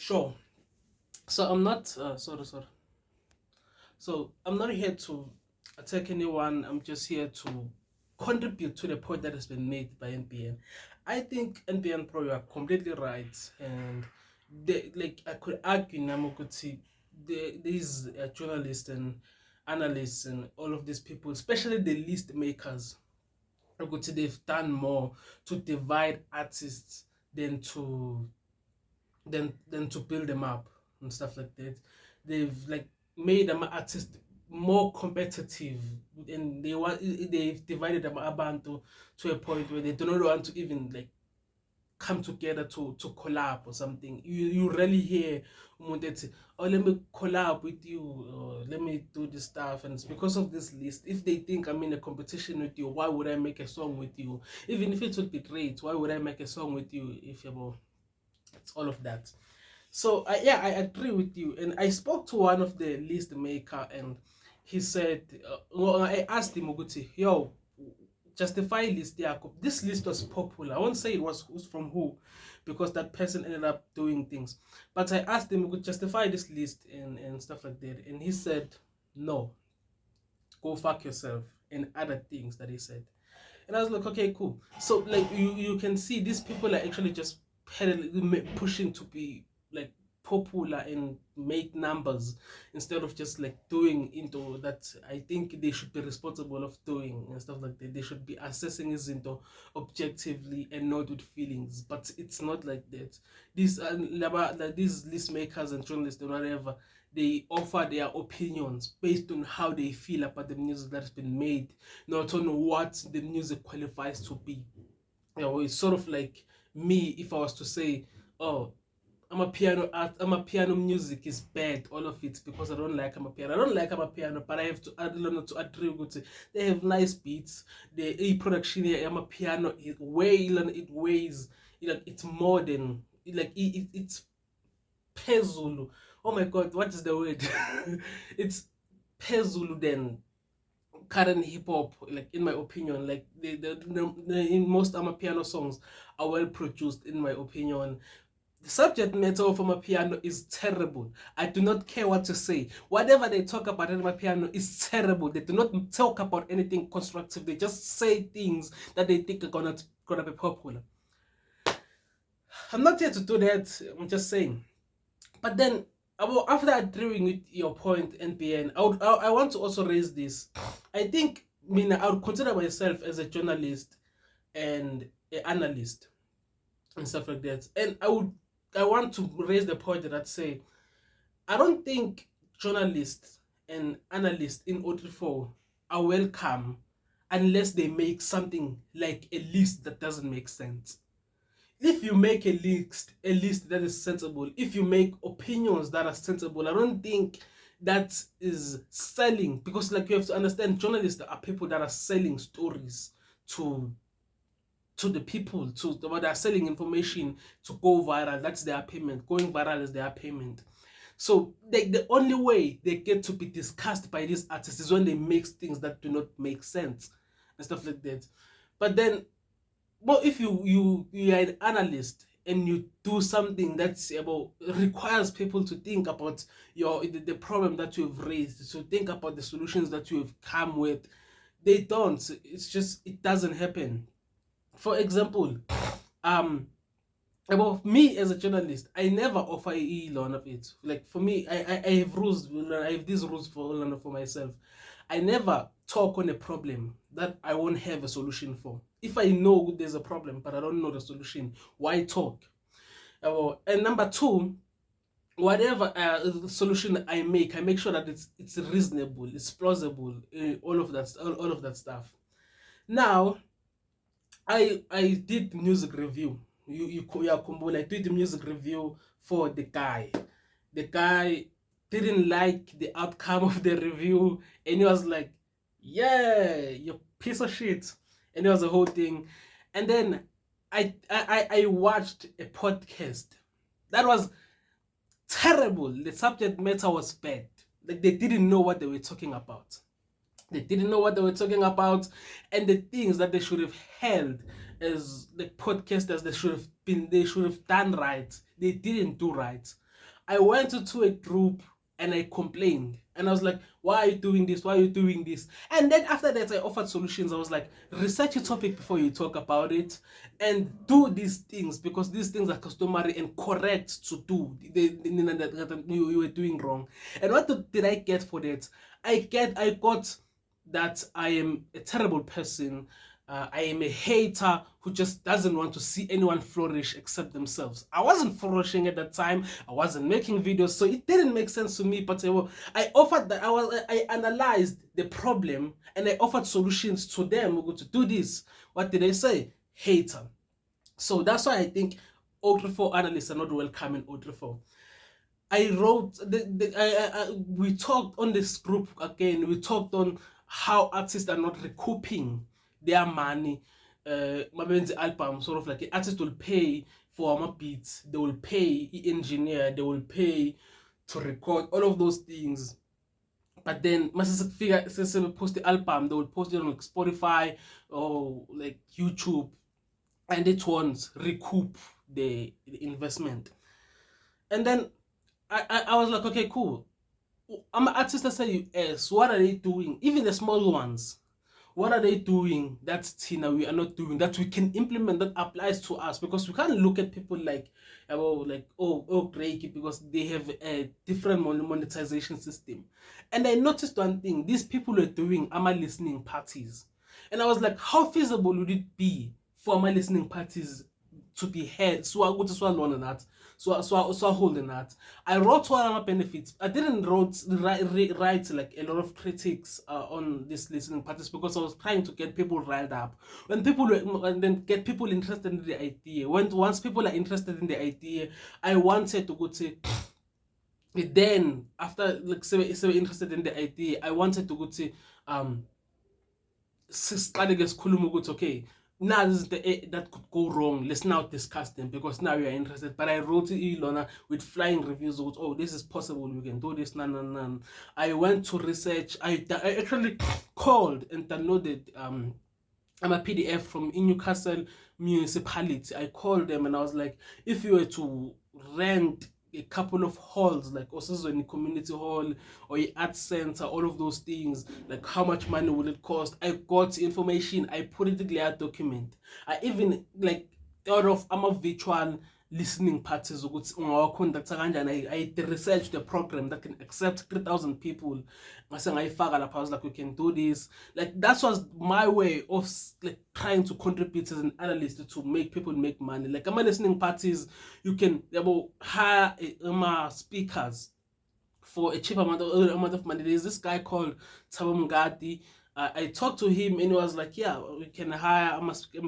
Sure. So I'm not sorry. So I'm not here to attack anyone. I'm just here to contribute to the point that has been made by NPN. I think NPN Pro, you are completely right, and like I could argue Namokuti, these journalists and analysts and all of these people, especially the list makers, Namokuti, they've done more to divide artists than to than to build them up and stuff like that. They've like made them artists more competitive, and they've divided them abantu to a point where they do not want to even like come together to collab or something. You rarely hear umuntu ethi, oh, let me collab with you, or let me do this stuff. And it's because of this list. If they think I'm in a competition with you, why would I make a song with you? Even if it would be great, why would I make a song with you if you're, it's all of that. So yeah, I agree with you. And I spoke to one of the list maker, and he said, well, I asked him, Uguti, yo, justify list. Yeah, this list was popular. I won't say it was who's from who, because that person ended up doing things. But I asked him, could justify this list and stuff like that, and he said, no, go fuck yourself, and other things that he said. And I was like, okay, cool. So like you can see these people are actually just pushing to be like popular and make numbers instead of just like doing into that. I think they should be responsible of doing and stuff like that. They should be assessing his into objectively and not with feelings. But it's not like that. These list makers and journalists or whatever, they offer their opinions based on how they feel about the music that has been made, not on what the music qualifies to be. It's sort of like me if I was to say, oh, I'm a piano music is bad, all of it, because I don't like I'm a piano. I don't like I'm a piano, but I have to add to agree with it. They have nice beats. The a production here, I'm a piano, it weighs, like it's more than it's Pezulu. Oh my god, what is the word? It's Pezulu then current hip hop, like in my opinion. Like in most Amapiano songs are well produced, in my opinion. The subject matter of Amapiano is terrible. I do not care what to say. Whatever they talk about in Amapiano is terrible. They do not talk about anything constructive. They just say things that they think are gonna be popular. I'm not here to do that. I'm just saying. But then, after agreeing with your point, NPN, I want to also raise this. I think, I mean, I would consider myself as a journalist and an analyst and stuff like that. And I want to raise the point that I'd say, I don't think journalists and analysts in O34 are welcome unless they make something like a list that doesn't make sense. If you make a list that is sensible, if you make opinions that are sensible, I don't think that is selling, because like you have to understand, journalists are people that are selling stories to the people, but they're selling information to go viral. That's their payment. Going viral is their payment. So the only way they get to be discussed by these artists is when they make things that do not make sense and stuff like that. But then, well, if you are an analyst and you do something that's about requires people to think about the problem that you've raised, to think about the solutions that you've come with, they don't. It's just it doesn't happen. For example, um, about me as a journalist, I never offer a loan of it. Like for me, I have rules. I have these rules for myself. I never talk on a problem that I won't have a solution for. If I know there's a problem but I don't know the solution, why talk? And number two, whatever solution I make sure that it's reasonable, it's plausible, all of that stuff. Now, I did music review. Yeah, Kumbula, I did the music review for the guy. The guy didn't like the outcome of the review, and he was like, "Yeah, you piece of shit," and it was a whole thing. And then I watched a podcast that was terrible. The subject matter was bad. Like they didn't know what they were talking about. They didn't know what they were talking about, and the things that they should have held as the podcasters, they should have done right. They didn't do right. I went into a group and I complained. And I was like, why are you doing this? Why are you doing this? And then after that, I offered solutions. I was like, research a topic before you talk about it and do these things because these things are customary and correct to do. You were doing wrong. And what did I get for that? I got that I am a terrible person. I am a hater who just doesn't want to see anyone flourish except themselves. I wasn't flourishing at that time. I wasn't making videos, so it didn't make sense to me. But I offered that I analyzed the problem and I offered solutions to them. We're going to do this. What did I say? Hater. So that's why I think O34 analysts are not welcome in O34. I wrote we talked on this group again. We talked on how artists are not recouping their money. The album sort of like an artist will pay for my beats, they will pay engineer, they will pay to record all of those things. But then must figure since they post the album, they will post it on like Spotify or like YouTube, and it won't recoup the investment. And then I was like, okay, cool. I'm an artist that say US. What are they doing? Even the small ones. What are they doing that Tina we are not doing that we can implement that applies to us? Because we can't look at people like Drake because they have a different monetization system. And I noticed one thing: these people are doing AMA listening parties, and I was like, how feasible would it be for AMA listening parties to be heard? So I go to swallow on that. So holding that. I wrote one of my benefits. I didn't write like a lot of critics on this listening parties because I was trying to get people riled up. When people and then get people interested in the idea. Once people are interested in the idea, I wanted to go to. Then after like so interested in the idea, I wanted to go to okay, now this is the that could go wrong. Let's now discuss them because now we are interested. But I wrote to Ilona with flying reviews. Oh, this is possible. We can do this. No. I went to research. I actually called and downloaded I'm a PDF from Newcastle municipality. I called them and I was like, if you were to rent a couple of halls, like also in community hall or a art center, all of those things, like how much money would it cost? I got information. I put it in a document. I even like thought of a virtual listening parties ukuthi ungawaconducta kanjani. I researched a program that can accept 3,000 people. Ngase ngayifaka lapha. I was like, we can do this. Like that was my way of like trying to contribute as an analyst to make people make money. Like I'm listening parties, you can hire speakers for a cheap amount of money. There's this guy called Thabo Mngadi. I talked to him and he was like, yeah, we can hire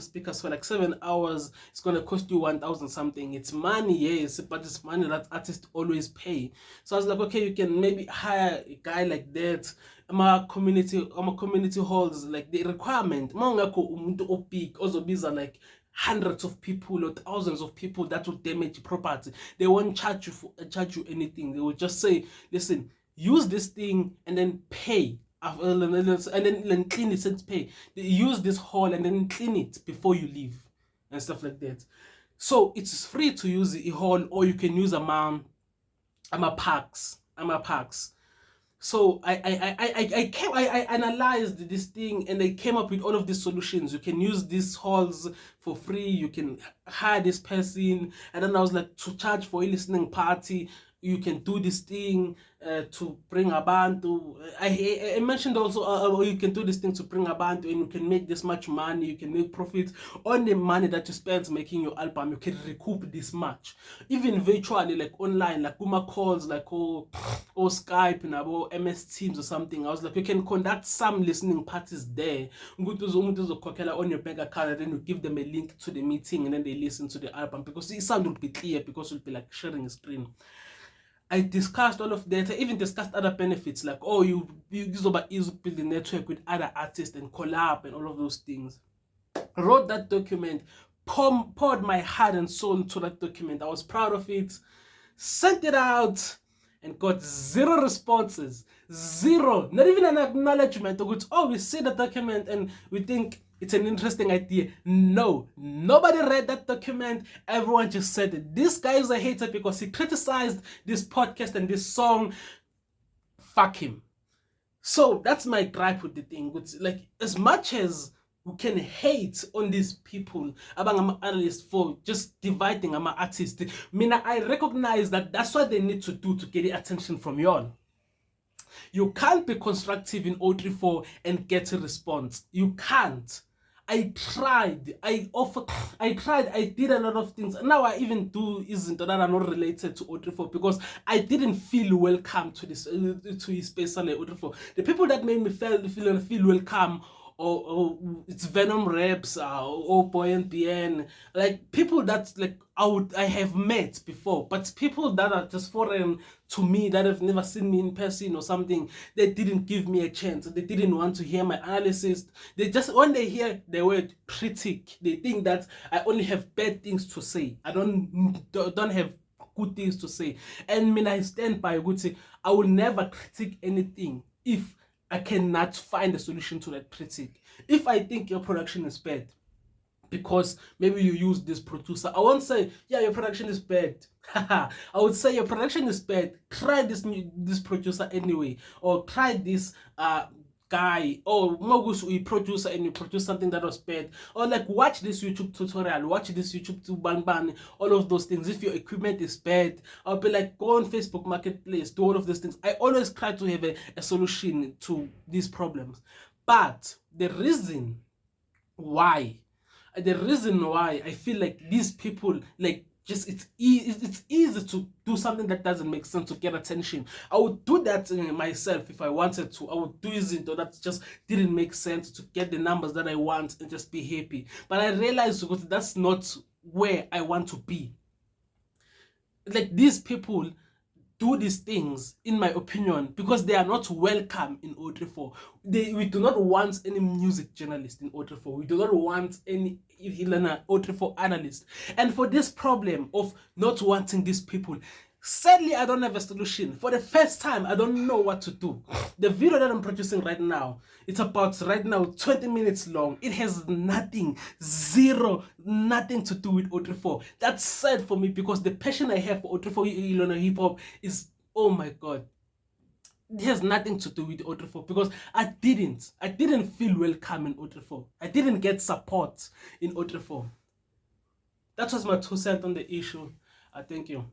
speakers for like 7 hours. It's going to cost you 1,000 something. It's money, yes, but it's money that artists always pay. So I was like, okay, you can maybe hire a guy like that. Community halls, like the requirement. Also these are like hundreds of people or thousands of people that will damage property. They won't charge you anything. They will just say, listen, use this thing and then pay. And then clean it and pay. Use this hall and then clean it before you leave and stuff like that. So it's free to use a hall, or you can use packs. So I analyzed this thing and I came up with all of these solutions. You can use these halls for free. You can hire this person, and then I was like, to charge for a listening party. You can do this thing to bring a band to. I mentioned also you can do this thing to bring a band and you can make this much money. You can make profit on the money that you spend making your album. You can recoup this much, even virtually, like online, like Kuma calls, like or Skype and MS Teams or something. I was like, you can conduct some listening parties there. On your bank account, and then you give them a link to the meeting, and then they listen to the album because the sound will be clear because it'll be like sharing a screen. I discussed all of that. I even discussed other benefits like, oh, you use about ease build a network with other artists and collab and all of those things. I wrote that document, poured my heart and soul into that document. I was proud of it, sent it out, and got 0 responses. 0. Not even an acknowledgement. Oh, we see the document and we think It's an interesting idea. No, nobody read that document. Everyone just said this guy is a hater because he criticized this podcast and this song. Fuck him. So that's my gripe with the thing. It's like, as much as we can hate on these people, abang analysts, for just dividing ama artists, mina, I recognize that that's what they need to do to get the attention from y'all. You can't be constructive in 034 and get a response. You can't. I tried. I did a lot of things. Now I even do isn't that are not related to 034 because I didn't feel welcome to this to his space on 034. The people that made me feel welcome, or it's Venom Reps, or Boy and BN, like people that like I have met before, but people that are just foreign to me, that have never seen me in person or something, they didn't give me a chance. They didn't want to hear my analysis. They just, when they hear the word critic, they think that I only have bad things to say. I don't have good things to say. And when I stand by good say, I will never critique anything if I cannot find a solution to that critique. If I think your production is bad because maybe you use this producer, I won't say, yeah, your production is bad. I would say your production is bad. Try this producer anyway, or try this guy, or Mogus, we producer, and you produce something that was bad, or like watch this YouTube tutorial, watch this YouTube to ban, all of those things. If your equipment is bad, I'll be like, go on Facebook Marketplace, do all of those things. I always try to have a solution to these problems. But the reason why I feel like these people, like, just it's easy to do something that doesn't make sense to get attention. I would do that myself if I wanted to. I would do it, though, that just didn't make sense to get the numbers that I want and just be happy. But I realized that's not where I want to be. Like, these people do these things, in my opinion, because they are not welcome in 034. We do not want any music journalist in 034. We do not want any 034 analyst. And for this problem of not wanting these people, sadly, I don't have a solution. For the first time, I don't know what to do. The video that I'm producing right now, it's about right now 20 minutes long. It has nothing to do with 034. That's sad for me because the passion I have for 034 hip hop is, oh my god, it has nothing to do with 034 because I didn't feel welcome in 034. I didn't get support in 034. That was my 2 cents on the issue. Thank you.